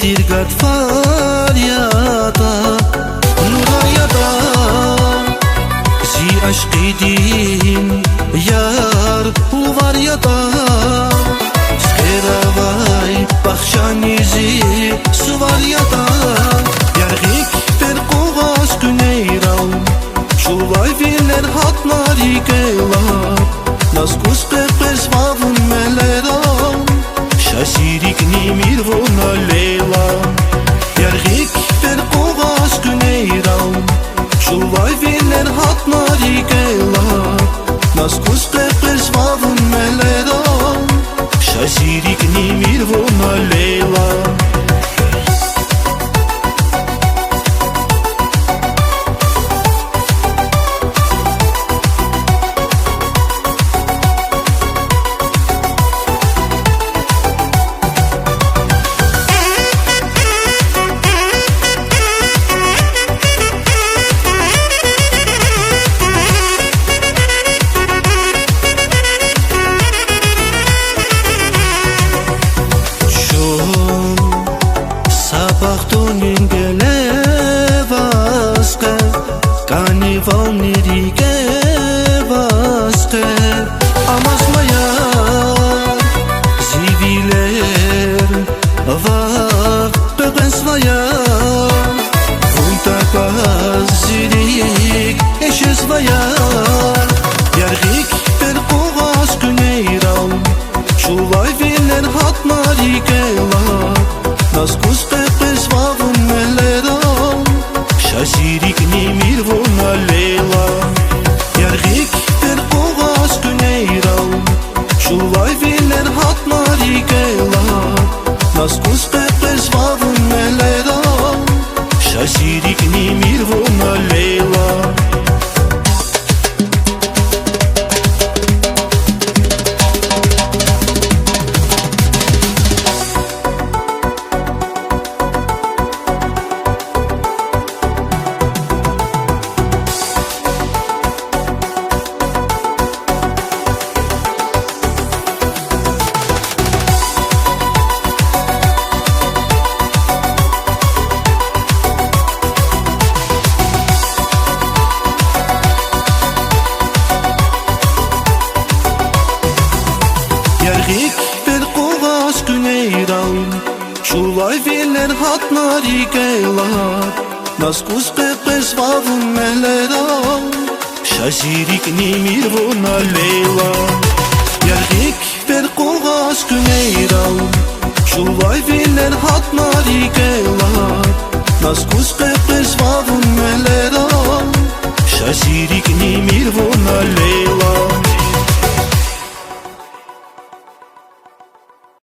dirgat faryada nurayada zi aşkidin yar uvaryada skeravay bahşanizi suvaryada yargik per kovas güneyrav şulay viller hatnari gela nas kuspepes vavun melerav şasirik nimir vona leyla yargik per kovas güneyrav şulay viller hatnari gela nas kuspepes vavun melerav şasirik nimir vona leyla nas kuspepes vavun melerav şasirik nimir vona leyla yargik per kovas güneyrav şulay viller hatnari gela nas kuspepes